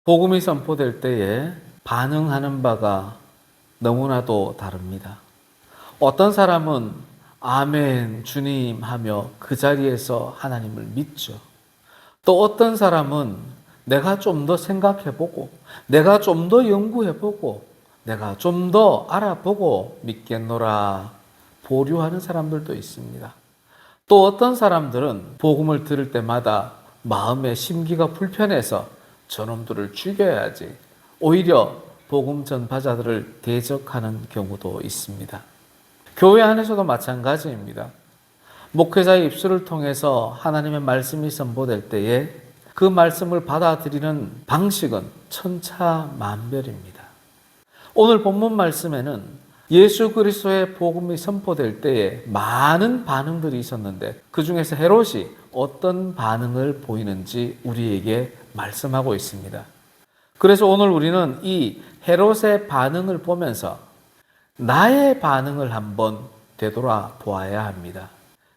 복음이 선포될 때에 반응하는 바가 너무나도 다릅니다. 어떤 사람은 아멘 주님 하며 그 자리에서 하나님을 믿죠. 또 어떤 사람은 내가 좀 더 생각해보고 내가 좀 더 연구해보고 내가 좀 더 알아보고 믿겠노라 보류하는 사람들도 있습니다. 또 어떤 사람들은 복음을 들을 때마다 마음의 심기가 불편해서 저놈들을 죽여야지 오히려 복음 전파자들을 대적하는 경우도 있습니다. 교회 안에서도 마찬가지입니다. 목회자의 입술을 통해서 하나님의 말씀이 선포될 때에 그 말씀을 받아들이는 방식은 천차만별입니다. 오늘 본문 말씀에는 예수 그리스도의 복음이 선포될 때에 많은 반응들이 있었는데 그 중에서 헤롯이 어떤 반응을 보이는지 우리에게 말씀하고 있습니다. 그래서 오늘 우리는 이 헤롯의 반응을 보면서 나의 반응을 한번 되돌아 보아야 합니다.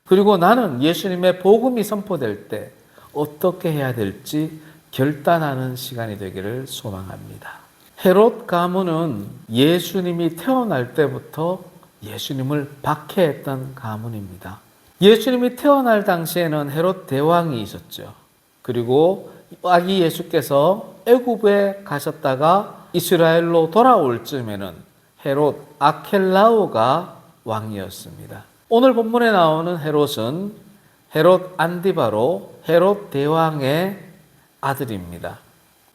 그리고 나는 예수님의 복음이 선포될 때 어떻게 해야 될지 결단하는 시간이 되기를 소망합니다. 헤롯 가문은 예수님이 태어날 때부터 예수님을 박해했던 가문입니다. 예수님이 태어날 당시에는 헤롯 대왕이 있었죠. 그리고 아기 예수께서 애굽에 가셨다가 이스라엘로 돌아올 즈음에는 헤롯 아켈라오가 왕이었습니다. 오늘 본문에 나오는 헤롯은 헤롯 안디바로 헤롯 대왕의 아들입니다.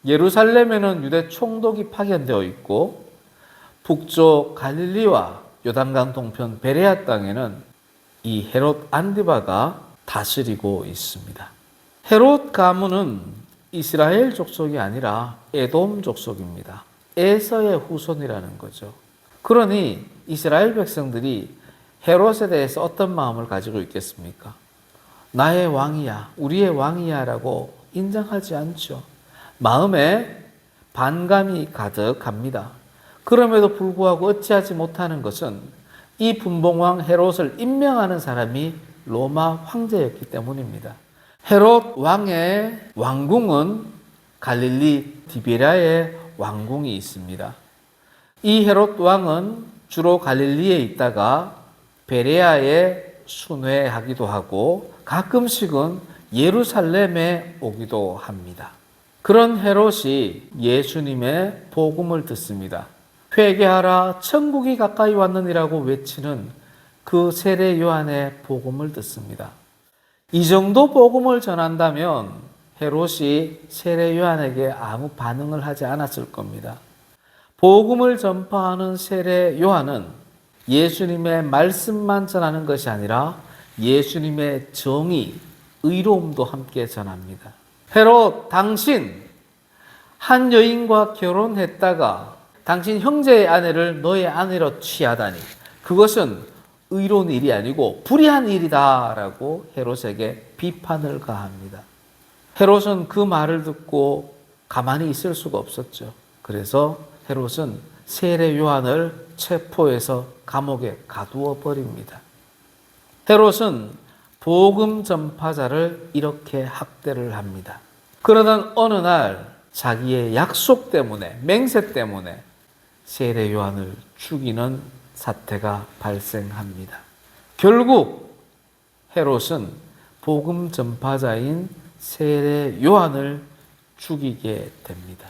예루살렘에는 유대 총독이 파견되어 있고 북쪽 갈릴리와 요단강 동편 베레아 땅에는 이 헤롯 안디바가 다스리고 있습니다. 헤롯 가문은 이스라엘 족속이 아니라 에돔 족속입니다. 에서의 후손이라는 거죠. 그러니 이스라엘 백성들이 헤롯에 대해서 어떤 마음을 가지고 있겠습니까? 나의 왕이야, 우리의 왕이야 라고 인정하지 않죠. 마음에 반감이 가득합니다. 그럼에도 불구하고 어찌하지 못하는 것은 이 분봉왕 헤롯을 임명하는 사람이 로마 황제였기 때문입니다. 헤롯 왕의 왕궁은 갈릴리 디베랴의 왕궁이 있습니다. 이 헤롯 왕은 주로 갈릴리에 있다가 베레아에 순회하기도 하고 가끔씩은 예루살렘에 오기도 합니다. 그런 헤롯이 예수님의 복음을 듣습니다. 회개하라 천국이 가까이 왔느니라고 외치는 그 세례 요한의 복음을 듣습니다. 이 정도 복음을 전한다면 헤롯이 세례 요한에게 아무 반응을 하지 않았을 겁니다. 복음을 전파하는 세례 요한은 예수님의 말씀만 전하는 것이 아니라 예수님의 정의, 의로움도 함께 전합니다. 헤롯, 당신 한 여인과 결혼했다가 당신 형제의 아내를 너의 아내로 취하다니 그것은 의로운 일이 아니고 불의한 일이다 라고 헤롯에게 비판을 가합니다. 헤롯은 그 말을 듣고 가만히 있을 수가 없었죠. 그래서 헤롯은 세례 요한을 체포해서 감옥에 가두어 버립니다. 헤롯은 복음 전파자를 이렇게 학대를 합니다. 그러던 어느 날 자기의 약속 때문에, 맹세 때문에 세례 요한을 죽이는 사태가 발생합니다. 결국 헤롯은 복음 전파자인 세례 요한을 죽이게 됩니다.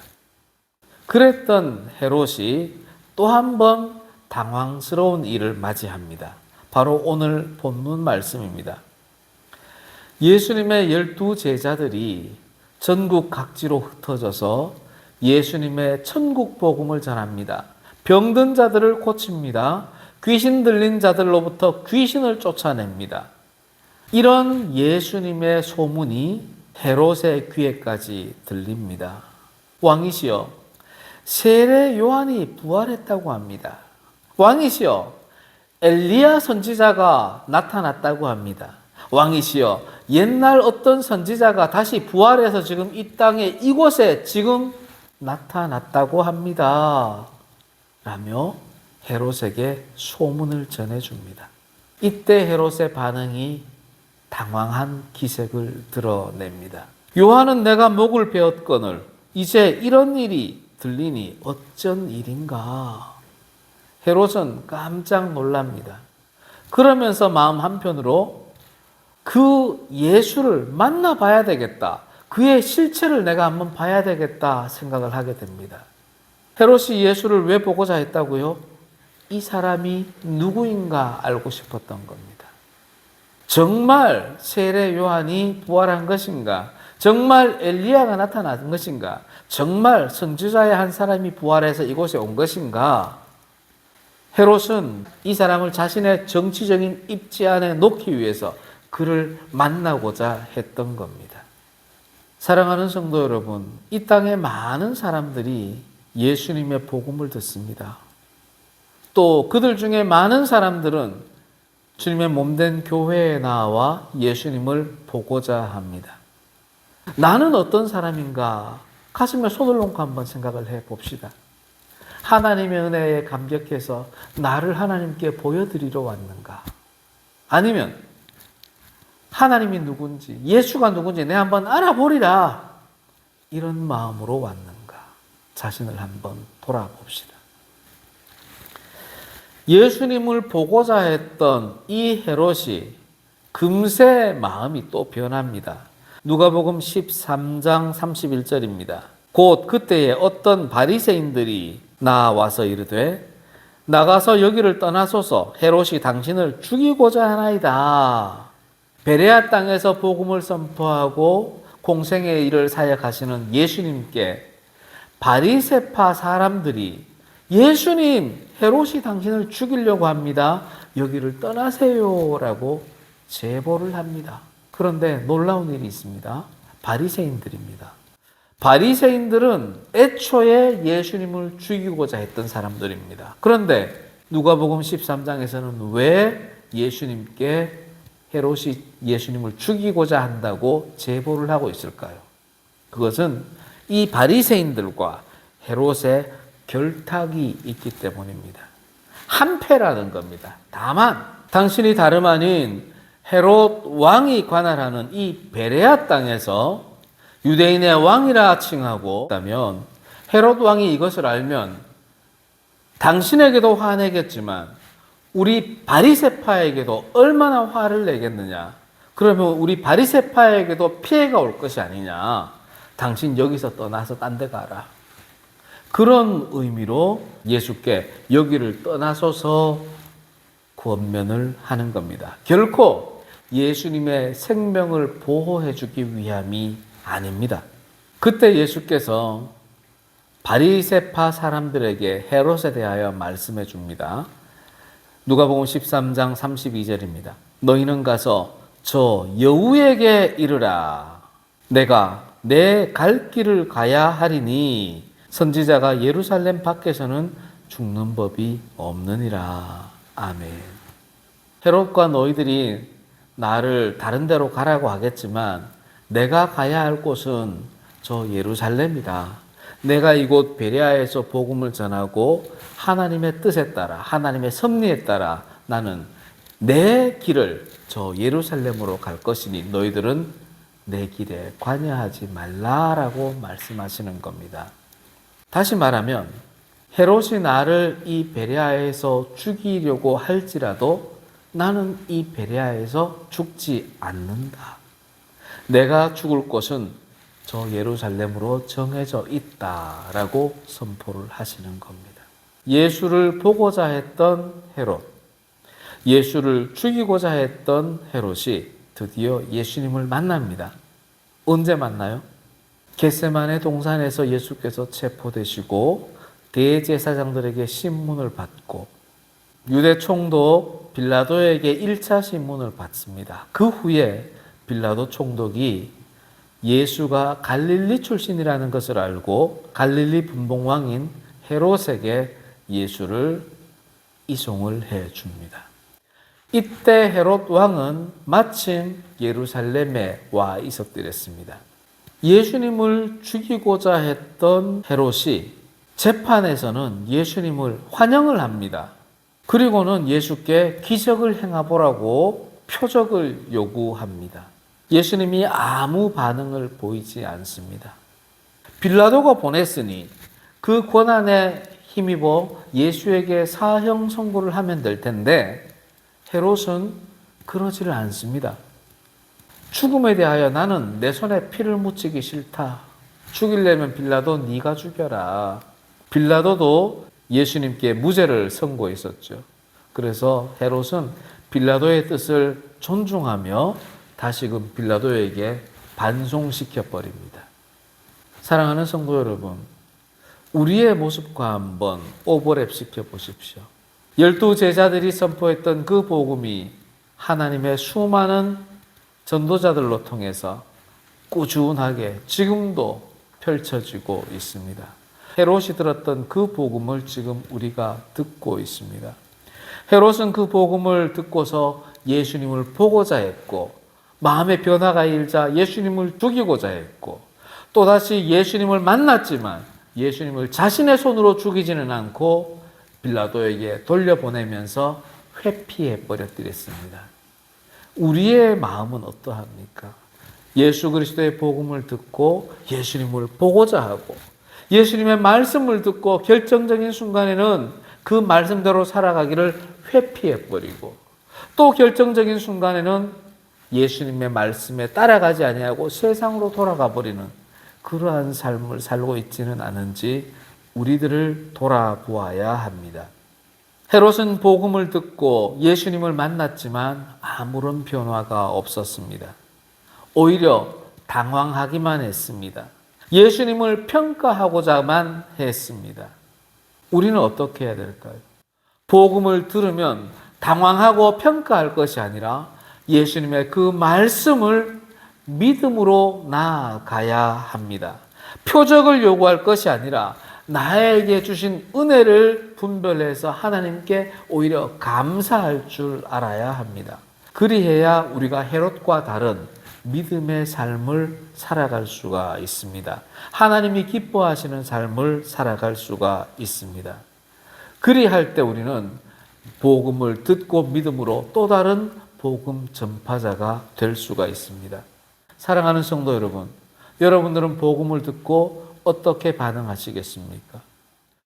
그랬던 헤롯이 또 한 번 당황스러운 일을 맞이합니다. 바로 오늘 본문 말씀입니다. 예수님의 12 제자들이 전국 각지로 흩어져서 예수님의 천국 복음을 전합니다. 병든 자들을 고칩니다. 귀신 들린 자들로부터 귀신을 쫓아냅니다. 이런 예수님의 소문이 헤롯의 귀에까지 들립니다. 왕이시여, 세례 요한이 부활했다고 합니다. 왕이시여, 엘리야 선지자가 나타났다고 합니다. 왕이시여, 옛날 어떤 선지자가 다시 부활해서 지금 이 땅에 이곳에 지금 나타났다고 합니다. 라며 헤롯에게 소문을 전해줍니다. 이때 헤롯의 반응이 당황한 기색을 드러냅니다. 요한은 내가 목을 베었거늘 이제 이런 일이 들리니 어쩐 일인가. 헤롯은 깜짝 놀랍니다. 그러면서 마음 한편으로 그 예수를 만나봐야 되겠다. 그의 실체를 내가 한번 봐야 되겠다 생각을 하게 됩니다. 헤롯이 예수를 왜 보고자 했다고요? 이 사람이 누구인가 알고 싶었던 겁니다. 정말 세례 요한이 부활한 것인가? 정말 엘리야가 나타난 것인가? 정말 선지자의 한 사람이 부활해서 이곳에 온 것인가? 헤롯은 이 사람을 자신의 정치적인 입지 안에 놓기 위해서 그를 만나고자 했던 겁니다. 사랑하는 성도 여러분, 이 땅에 많은 사람들이 예수님의 복음을 듣습니다. 또 그들 중에 많은 사람들은 주님의 몸된 교회에 나와 예수님을 보고자 합니다. 나는 어떤 사람인가? 가슴에 손을 얹고 한번 생각을 해봅시다. 하나님의 은혜에 감격해서 나를 하나님께 보여드리러 왔는가? 아니면 하나님이 누군지, 예수가 누군지 내가 한번 알아보리라. 이런 마음으로 왔는가? 자신을 한번 돌아봅시다. 예수님을 보고자 했던 이 헤롯이 금세 마음이 또 변합니다. 누가복음 13장 31절입니다. 곧 그때에 어떤 바리새인들이 나와서 이르되 나가서 여기를 떠나소서 헤롯이 당신을 죽이고자 하나이다. 베레아 땅에서 복음을 선포하고 공생의 일을 사역하시는 예수님께 바리새파 사람들이 예수님, 헤롯이 당신을 죽이려고 합니다. 여기를 떠나세요라고 제보를 합니다. 그런데 놀라운 일이 있습니다. 바리새인들입니다. 바리새인들은 애초에 예수님을 죽이고자 했던 사람들입니다. 그런데 누가복음 13장에서는 왜 예수님께 헤롯이 예수님을 죽이고자 한다고 제보를 하고 있을까요? 그것은 이 바리새인들과 헤롯의 결탁이 있기 때문입니다. 한패라는 겁니다. 다만 당신이 다름 아닌 헤롯 왕이 관할하는 이 베레아 땅에서 유대인의 왕이라 칭하고 있다면 헤롯 왕이 이것을 알면 당신에게도 화내겠지만 우리 바리새파에게도 얼마나 화를 내겠느냐. 그러면 우리 바리새파에게도 피해가 올 것이 아니냐. 당신 여기서 떠나서 딴 데 가라. 그런 의미로 예수께 여기를 떠나소서 권면을 하는 겁니다. 결코 예수님의 생명을 보호해 주기 위함이 아닙니다. 그때 예수께서 바리새파 사람들에게 헤롯에 대하여 말씀해 줍니다. 누가복음 13장 32절입니다. 너희는 가서 저 여우에게 이르라. 내가 내 갈 길을 가야 하리니 선지자가 예루살렘 밖에서는 죽는 법이 없느니라. 아멘. 헤롯과 너희들이 나를 다른 데로 가라고 하겠지만 내가 가야 할 곳은 저 예루살렘이다. 내가 이곳 베레아에서 복음을 전하고 하나님의 뜻에 따라 하나님의 섭리에 따라 나는 내 길을 저 예루살렘으로 갈 것이니 너희들은 내 길에 관여하지 말라라고 말씀하시는 겁니다. 다시 말하면 헤롯이 나를 이 베레아에서 죽이려고 할지라도 나는 이 베레아에서 죽지 않는다. 내가 죽을 곳은 저 예루살렘으로 정해져 있다라고 선포를 하시는 겁니다. 예수를 보고자 했던 헤롯, 예수를 죽이고자 했던 헤롯이 드디어 예수님을 만납니다. 언제 만나요? 겟세마네 동산에서 예수께서 체포되시고 대제사장들에게 신문을 받고 유대 총독 빌라도에게 1차 신문을 받습니다. 그 후에 빌라도 총독이 예수가 갈릴리 출신이라는 것을 알고 갈릴리 분봉왕인 헤롯에게 예수를 이송을 해 줍니다. 이때 헤롯 왕은 마침 예루살렘에 와 있었더랬습니다. 예수님을 죽이고자 했던 헤롯이 재판에서는 예수님을 환영을 합니다. 그리고는 예수께 기적을 행하보라고 표적을 요구합니다. 예수님이 아무 반응을 보이지 않습니다. 빌라도가 보냈으니 그 권한에 힘입어 예수에게 사형 선고를 하면 될 텐데 헤롯은 그러지를 않습니다. 죽음에 대하여 나는 내 손에 피를 묻히기 싫다. 죽이려면 빌라도 네가 죽여라. 빌라도도 예수님께 무죄를 선고했었죠. 그래서 헤롯은 빌라도의 뜻을 존중하며 다시금 빌라도에게 반송시켜 버립니다. 사랑하는 성도 여러분, 우리의 모습과 한번 오버랩 시켜 보십시오. 12 제자들이 선포했던 그 복음이 하나님의 수많은 전도자들로 통해서 꾸준하게 지금도 펼쳐지고 있습니다. 헤롯이 들었던 그 복음을 지금 우리가 듣고 있습니다. 헤롯은 그 복음을 듣고서 예수님을 보고자 했고 마음의 변화가 일자 예수님을 죽이고자 했고 또다시 예수님을 만났지만 예수님을 자신의 손으로 죽이지는 않고 빌라도에게 돌려보내면서 회피해 버렸더랬습니다. 우리의 마음은 어떠합니까? 예수 그리스도의 복음을 듣고 예수님을 보고자 하고 예수님의 말씀을 듣고 결정적인 순간에는 그 말씀대로 살아가기를 회피해 버리고 또 결정적인 순간에는 예수님의 말씀에 따라가지 아니하고 세상으로 돌아가 버리는 그러한 삶을 살고 있지는 않은지 우리들을 돌아보아야 합니다. 헤롯은 복음을 듣고 예수님을 만났지만 아무런 변화가 없었습니다. 오히려 당황하기만 했습니다. 예수님을 평가하고자만 했습니다. 우리는 어떻게 해야 될까요? 복음을 들으면 당황하고 평가할 것이 아니라 예수님의 그 말씀을 믿음으로 나아가야 합니다. 표적을 요구할 것이 아니라 나에게 주신 은혜를 분별해서 하나님께 오히려 감사할 줄 알아야 합니다. 그리해야 우리가 헤롯과 다른 믿음의 삶을 살아갈 수가 있습니다. 하나님이 기뻐하시는 삶을 살아갈 수가 있습니다. 그리할 때 우리는 복음을 듣고 믿음으로 또 다른 복음 전파자가 될 수가 있습니다. 사랑하는 성도 여러분, 여러분들은 복음을 듣고 어떻게 반응하시겠습니까?